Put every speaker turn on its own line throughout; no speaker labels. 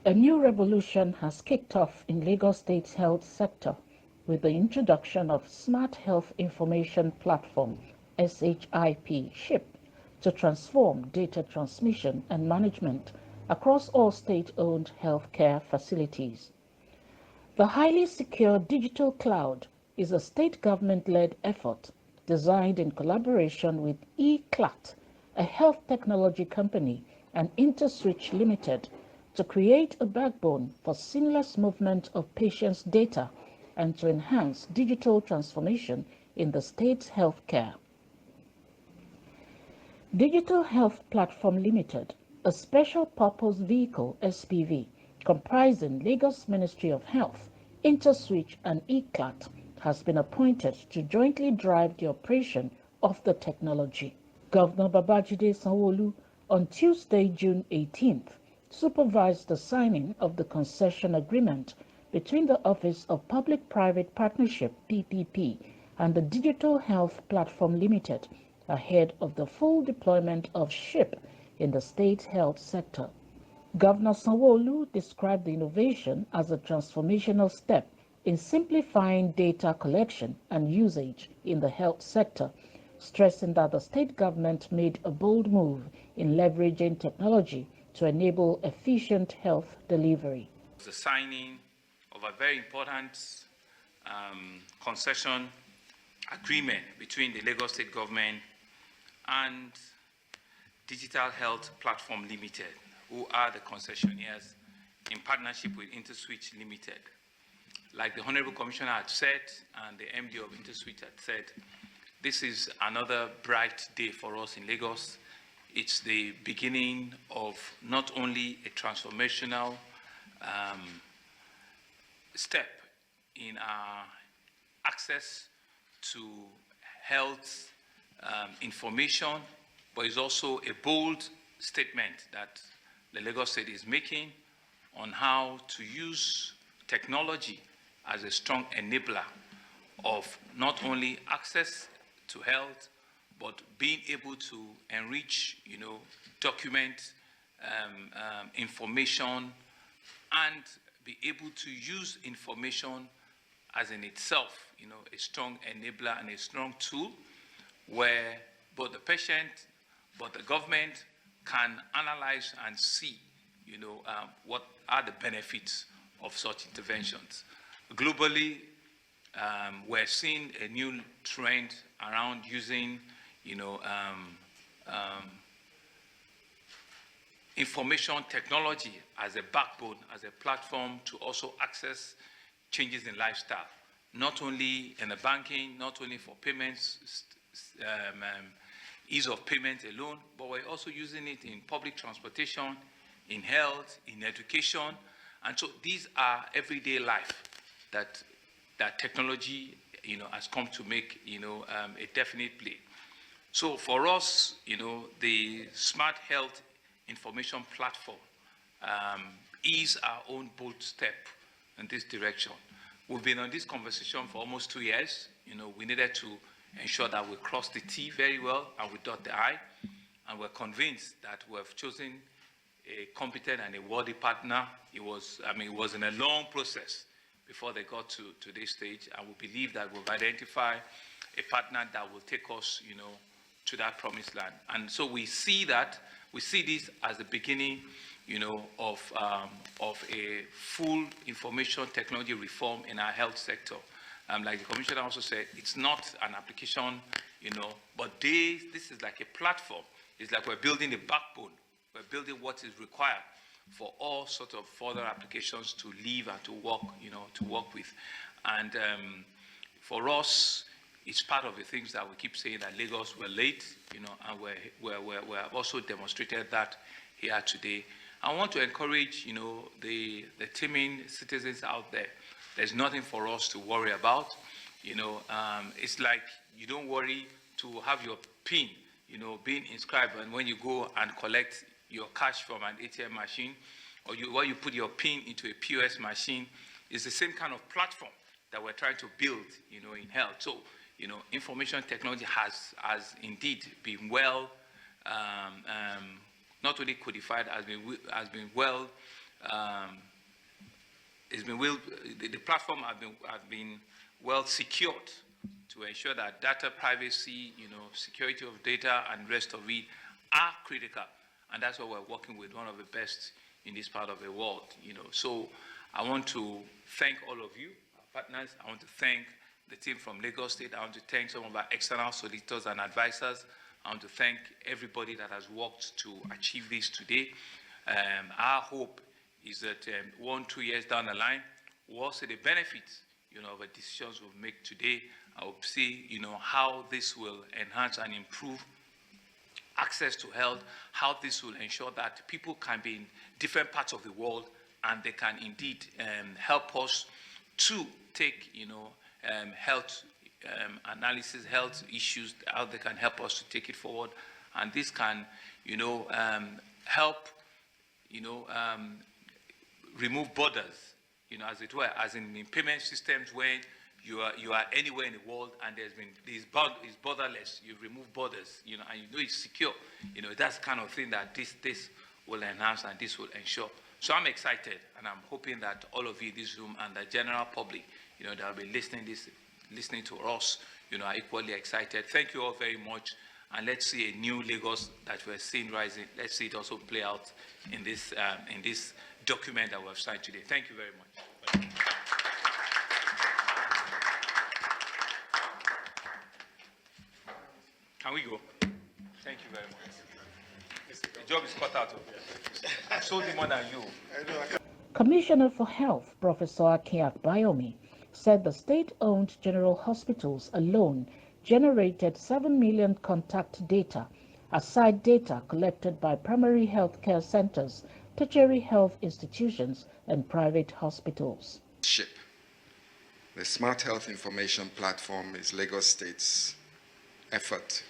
A new revolution has kicked off in Lagos State's health sector with the introduction of Smart Health Information Platform (SHIP) to transform data transmission and management across all state-owned healthcare facilities. The highly secure digital cloud is a state government-led effort designed in collaboration with eClat, a health technology company, and InterSwitch Limited, to create a backbone for seamless movement of patients' data and to enhance digital transformation in the state's healthcare. Digital Health Platform Limited, a special purpose vehicle (SPV) comprising Lagos Ministry of Health, InterSwitch, and eClat, has been appointed to jointly drive the operation of the technology. Governor Babajide Sanwo-Olu, on Tuesday, June 18th, supervised the signing of the concession agreement between the Office of Public-Private Partnership (PPP) and the Digital Health Platform Limited ahead of the full deployment of SHIP in the state's health sector. Governor Sanwo-Olu described the innovation as a transformational step in simplifying data collection and usage in the health sector, stressing that the state government made a bold move in leveraging technology to enable efficient health delivery.
The signing of a very important concession agreement between the Lagos State government and Digital Health Platform Limited, who are the concessionaires in partnership with InterSwitch Limited. Like the Honorable Commissioner had said, and the MD of InterSwitch had said, this is another bright day for us in Lagos. It's the beginning of not only a transformational step in our access to health information, but it's also a bold statement that the Lagos State is making on how to use technology as a strong enabler of not only access to health, but being able to enrich, document information and be able to use information as in itself, a strong enabler and a strong tool where both the patient, but the government can analyze and see, what are the benefits of such interventions. Globally, we're seeing a new trend around using, information technology as a backbone, as a platform to also access changes in lifestyle, not only in the banking, not only for payments, ease of payment alone, but we're also using it in public transportation, in health, in education. And so these are everyday life that technology, has come to make, a definite play. So for us, the Smart Health Information Platform is our own bold step in this direction. We've been on this conversation for almost 2 years. We needed to ensure that we cross the T very well and we dot the I. And we're convinced that we've chosen a competent and a worthy partner. It was in a long process before they got to this stage, and we believe that we've identified a partner that will take us, to that promised land. And so we see this as the beginning, of a full information technology reform in our health sector. Like the Commissioner also said, it's not an application, but this is like a platform. It's like we're building a backbone. We're building what is required for all sorts of further applications to live and to work with. And for us, it's part of the things that we keep saying that Lagos were late, and we have also demonstrated that here today. I want to encourage, the teeming citizens out there. There's nothing for us to worry about. It's like you don't worry to have your PIN, being inscribed, and when you go and collect your cash from an ATM machine, or you put your PIN into a POS machine, is the same kind of platform that we're trying to build, in health. So, information technology has indeed been well, not only codified, has been well it's been the platform has been well secured to ensure that data privacy, security of data and rest of it are critical. And that's why we're working with one of the best in this part of the world, So I want to thank all of you, our partners. I want to thank the team from Lagos State. I want to thank some of our external solicitors and advisors. I want to thank everybody that has worked to achieve this today. Our hope is that 1-2 years down the line, we'll also see the benefits, of the decisions we'll make today. I will see, how this will enhance and improve access to health, how this will ensure that people can be in different parts of the world and they can indeed help us to take, health analysis, health issues, how they can help us to take it forward. And this can, help, remove borders, as it were, as in payment systems where you are anywhere in the world and it's borderless. You remove borders, and it's secure. That's the kind of thing that this will enhance and this will ensure. So I'm excited, and I'm hoping that all of you in this room and the general public, that will be listening to us, are equally excited. Thank you all very much, and let's see a new Lagos that we're seeing rising. Let's see it also play out in this document that we have signed today. Thank you very much. Can we go? Thank you very much. The job is cut out. I sold him more than you.
Commissioner for Health, Professor Akin Akbayomi, said the state-owned general hospitals alone generated 7 million contact data, aside data collected by primary health care centers, tertiary health institutions, and private hospitals.
SHIP, the Smart Health Information Platform, is Lagos State's effort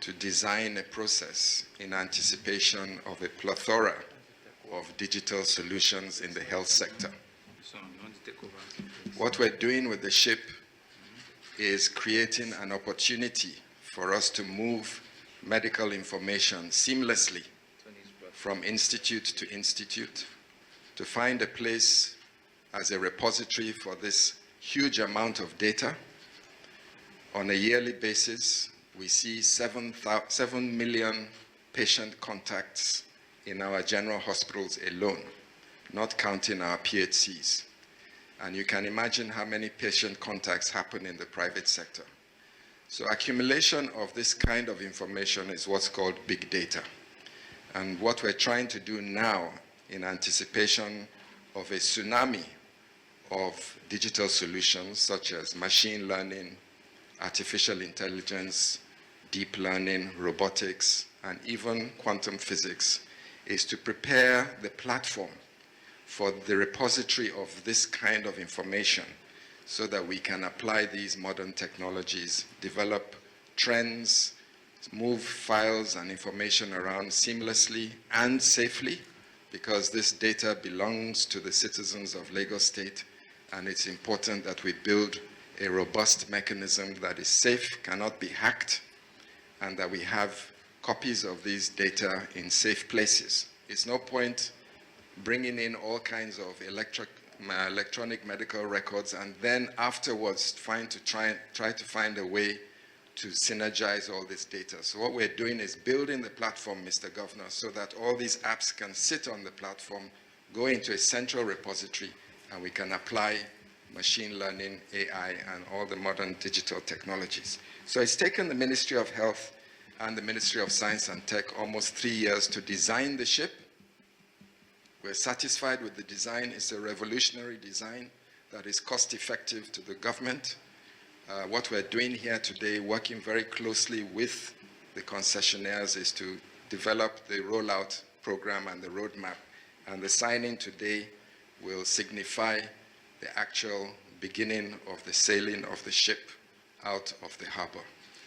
to design a process in anticipation of a plethora of digital solutions in the health sector. What we're doing with the SHIP is creating an opportunity for us to move medical information seamlessly from institute to institute, to find a place as a repository for this huge amount of data. On a yearly basis, we see 7 million patient contacts in our general hospitals alone, not counting our PHCs. And you can imagine how many patient contacts happen in the private sector. So accumulation of this kind of information is what's called big data. And what we're trying to do now, in anticipation of a tsunami of digital solutions such as machine learning, artificial intelligence, deep learning, robotics, and even quantum physics, is to prepare the platform for the repository of this kind of information so that we can apply these modern technologies, develop trends, move files and information around seamlessly and safely, because this data belongs to the citizens of Lagos State, and it's important that we build a robust mechanism that is safe, cannot be hacked, and that we have copies of these data in safe places. It's no point bringing in all kinds of electronic medical records and then afterwards try to find a way to synergize all this data. So what we're doing is building the platform, Mr. Governor, so that all these apps can sit on the platform, go into a central repository, and we can apply machine learning, AI, and all the modern digital technologies. So it's taken the Ministry of Health and the Ministry of Science and Tech almost 3 years to design the SHIP. We're satisfied with the design. It's a revolutionary design that is cost-effective to the government. What we're doing here today, working very closely with the concessionaires, is to develop the rollout program and the roadmap. And the signing today will signify the actual beginning of the sailing of the ship out of the harbor.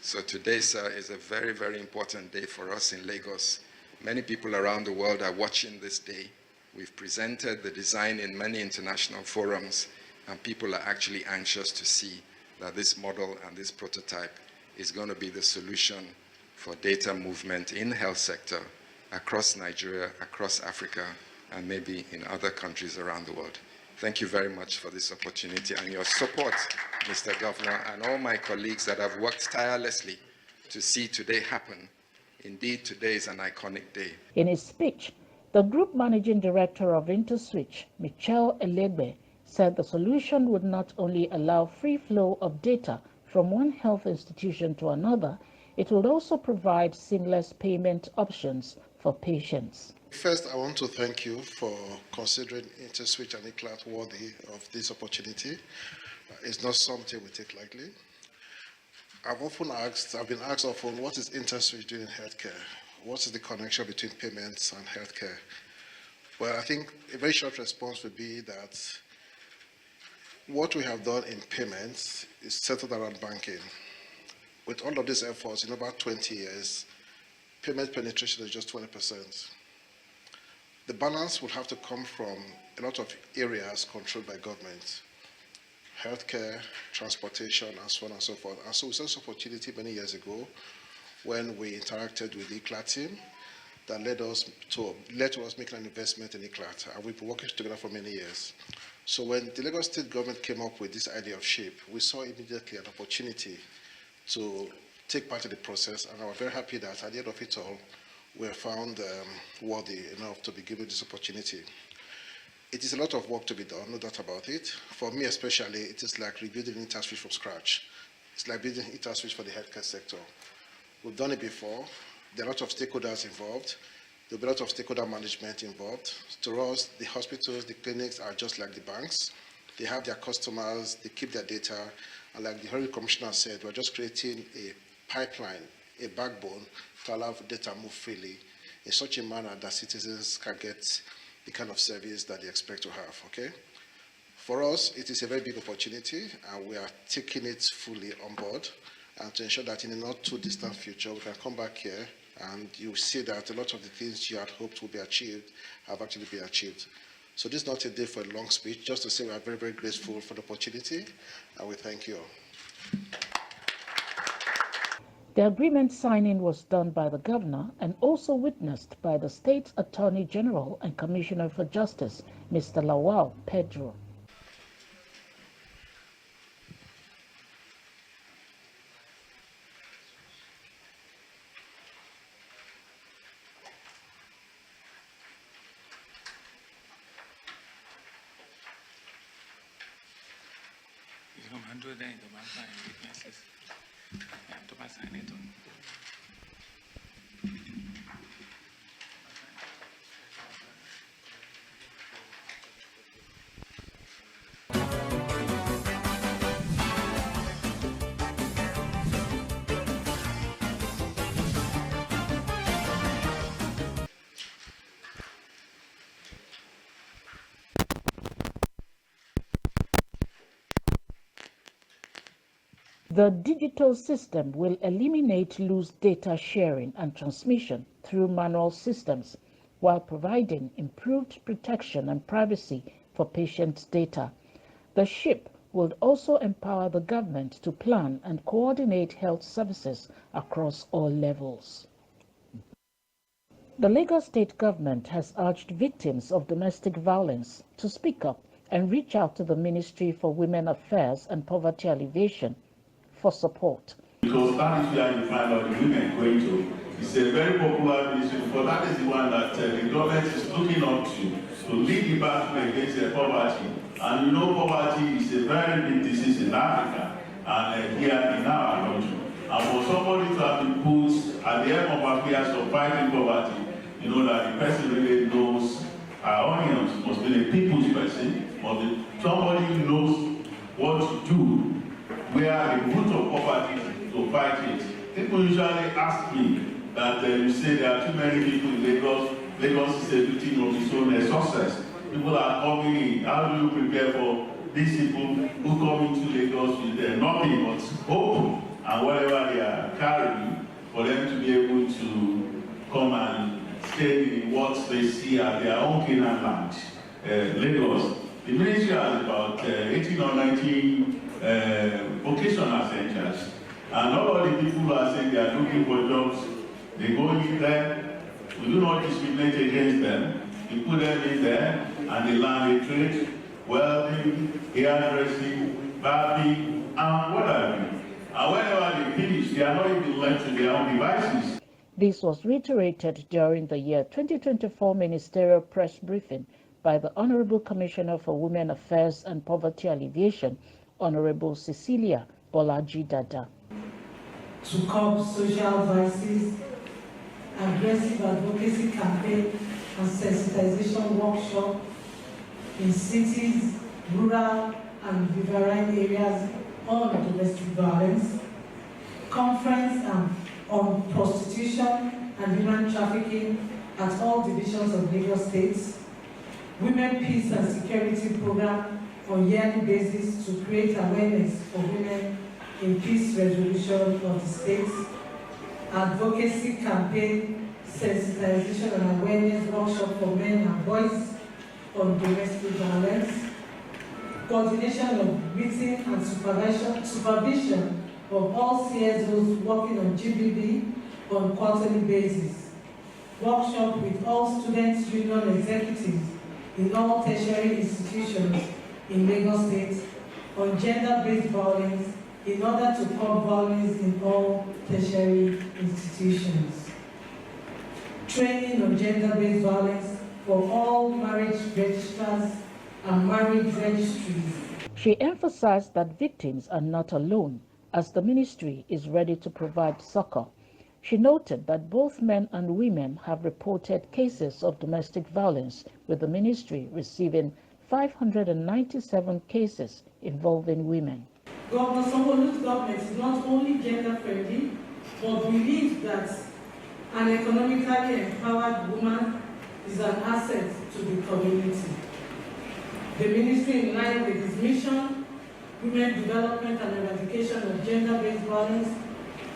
So today, sir, is a very, very important day for us in Lagos. Many people around the world are watching this day. We've presented the design in many international forums, and people are actually anxious to see that this model and this prototype is going to be the solution for data movement in the health sector across Nigeria, across Africa, and maybe in other countries around the world. Thank you very much for this opportunity and your support, Mr. Governor, and all my colleagues that have worked tirelessly to see today happen. Indeed, today is an iconic day.
In his speech, the Group Managing Director of InterSwitch, Michelle Elegbe, said the solution would not only allow free flow of data from one health institution to another, it would also provide seamless payment options for patients.
First, I want to thank you for considering InterSwitch and ICLAT worthy of this opportunity. It's not something we take lightly. I've been asked often, what is InterSwitch doing in healthcare? What is the connection between payments and healthcare? Well, I think a very short response would be that what we have done in payments is centered around banking. With all of these efforts, in about 20 years, payment penetration is just 20%. The balance will have to come from a lot of areas controlled by government, healthcare, transportation, and so on and so forth. And so we saw this opportunity many years ago when we interacted with the ICLAT team that led to us making an investment in ICLAT, and we've been working together for many years. So when the Lagos State government came up with this idea of SHIP, we saw immediately an opportunity to take part in the process, and I was very happy that at the end of it all, we were found worthy enough to be given this opportunity. It is a lot of work to be done, no doubt about it. For me especially, it is like rebuilding InterSwitch from scratch. It's like building InterSwitch for the healthcare sector. We've done it before. There are a lot of stakeholders involved. There'll be a lot of stakeholder management involved. To us, the hospitals, the clinics are just like the banks. They have their customers, they keep their data, and like the Honorable Commissioner said, we're just creating a pipeline, a backbone to allow data move freely in such a manner that citizens can get the kind of service that they expect to have, okay? For us, it is a very big opportunity, and we are taking it fully on board, and to ensure that in the not too distant future, we can come back here and you see that a lot of the things you had hoped would be achieved have actually been achieved. So this is not a day for a long speech, just to say we are very, very grateful for the opportunity, and we thank you all.
The agreement signing was done by the governor and also witnessed by the State Attorney General and Commissioner for Justice, Mr. Lawal Pedro. The digital system will eliminate loose data sharing and transmission through manual systems while providing improved protection and privacy for patients' data. The SHIP will also empower the government to plan and coordinate health services across all levels. The Lagos State government has urged victims of domestic violence to speak up and reach out to the Ministry for Women Affairs and Poverty Alleviation for support.
Because that is where you find out the women going to. It's a very popular ministry, but that is the one that the government is looking up to lead the battle against poverty. And you know, poverty is a very big disease in Africa and here in our country. And for somebody to have been put at the end of affairs of fighting poverty, you know that the person really knows our onions, must be a people's person, must be somebody who knows what to do. We are the root of poverty to fight it. People usually ask me that you say there are too many people in Lagos. Lagos is a victim of its own success. People are coming in. How do you prepare for these people who come into Lagos with nothing but hope and whatever they are carrying for them to be able to come and stay in what they see as their own Canaan land, Lagos. The ministry has about 18 or 19 vocational centers, and all the people who are saying they are looking for jobs, they go in there. We do not discriminate against them. you put them in there, and they learn a trade, welding, hairdressing, barbing, and what have you. And whenever they finish, they are not even left to their own devices.
This was reiterated during the year 2024 ministerial press briefing by the Honorable Commissioner for Women Affairs and Poverty Alleviation, Honorable Cecilia Bolaji Dada.
To curb social vices, aggressive advocacy campaign and sensitization workshop in cities, rural and riverine areas on domestic violence, conference on prostitution and human trafficking at all divisions of Lagos State, Women Peace and Security Program on yearly basis to create awareness for women in peace resolution of the states, advocacy campaign, sensitization and awareness workshop for men and boys on domestic violence, coordination of meeting and supervision of all CSOs working on GBV on quarterly basis, workshop with all students' union executives in all tertiary institutions in Lagos State on gender-based violence in order to curb violence in all tertiary institutions. Training on gender-based violence for all marriage registrars and marriage registries.
She emphasized that victims are not alone, as the ministry is ready to provide succor. She noted that both men and women have reported cases of domestic violence, with the ministry receiving 597 cases involving women.
Governor Sanwo-Olu's government is not only gender-friendly, but believes that an economically empowered woman is an asset to the community. The ministry, in line with its mission, women development and eradication of gender-based violence,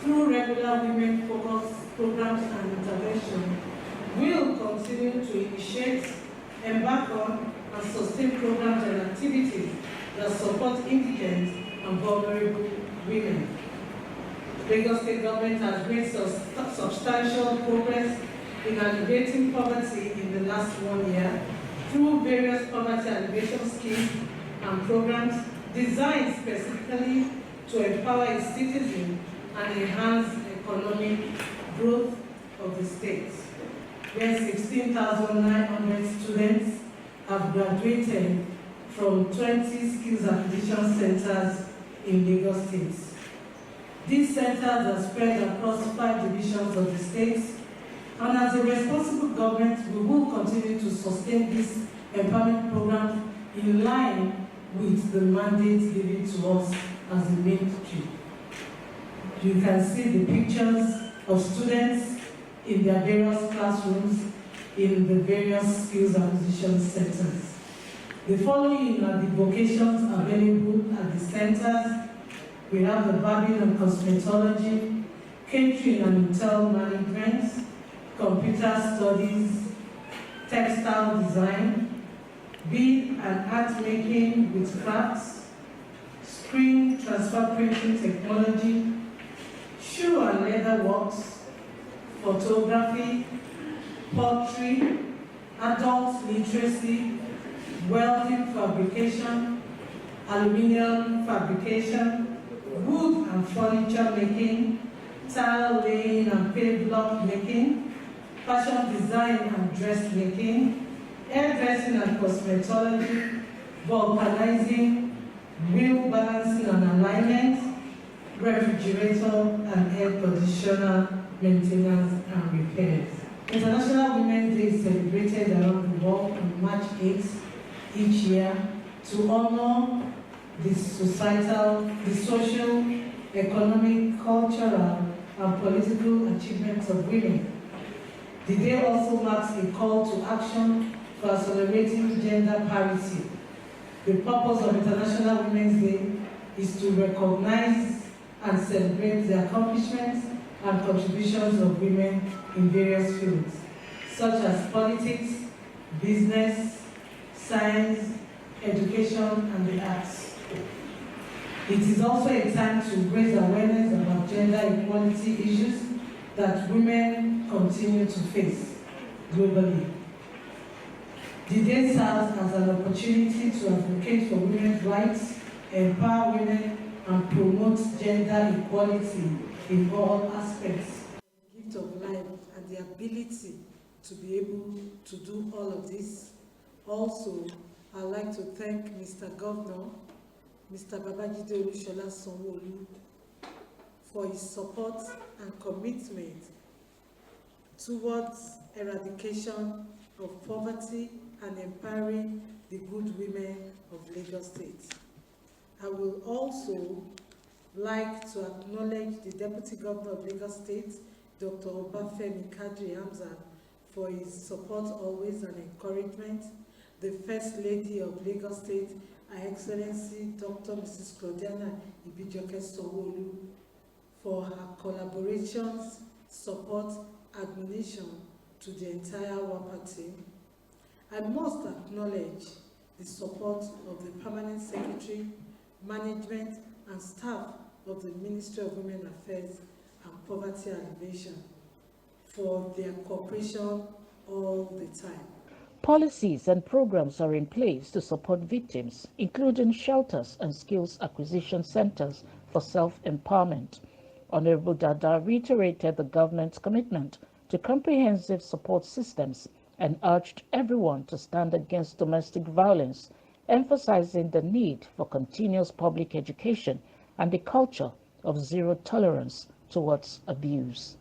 through regular women-focused programs and intervention, will continue to initiate, embark on, and sustain programs and activities that support indigent and vulnerable women. Lagos State government has made substantial progress in alleviating poverty in the last 1 year through various poverty alleviation schemes and programs designed specifically to empower its citizens and enhance economic growth of the state, where 16,900 students have graduated from 20 skills acquisition centers in Lagos State. These centers are spread across 5 divisions of the state, and as a responsible government, we will continue to sustain this empowerment program in line with the mandate given to us as a ministry. You can see the pictures of students in their various classrooms in the various skills acquisition centers. The following are the vocations available at the centers. We have the barbing and cosmetology, catering and hotel management, computer studies, textile design, bead and art making with crafts, screen transfer printing technology, shoe and leather works, photography, pottery, adult literacy, welding fabrication, aluminium fabrication, wood and furniture making, tile laying and paved block making, fashion design and dress making, hairdressing and cosmetology, vulcanizing, wheel balancing and alignment, refrigerator and air conditioner maintenance and repairs. International Women's Day is celebrated around the world on March 8th each year to honor the social, economic, cultural, and political achievements of women. The day also marks a call to action for accelerating gender parity. The purpose of International Women's Day is to recognize and celebrate the accomplishments and contributions of women in various fields, such as politics, business, science, education, and the arts. It is also a time to raise awareness about gender equality issues that women continue to face globally. The day serves as an opportunity to advocate for women's rights, empower women, and promote gender equality in all aspects. The gift of life and the ability to be able to do all of this. Also, I'd like to thank Mr. Governor, Mr. Babajide Olusola Sanwo-Olu, for his support and commitment towards eradication of poverty and empowering the good women of Lagos State. I will also like to acknowledge the Deputy Governor of Lagos State, Dr. Obafemi Kadri Hamzat, for his support always and encouragement, the First Lady of Lagos State, Her Excellency Dr. Mrs. Claudiana Ibijoke Sanwo-Olu, for her collaborations, support, admonition to the entire WAPA team. I must acknowledge the support of the Permanent Secretary, management, and staff of the Ministry of Women Affairs and Poverty Alleviation for their cooperation all the time.
Policies and programs are in place to support victims, including shelters and skills acquisition centers for self-empowerment. Honorable Dada reiterated the government's commitment to comprehensive support systems and urged everyone to stand against domestic violence, emphasizing the need for continuous public education and the culture of zero tolerance towards abuse.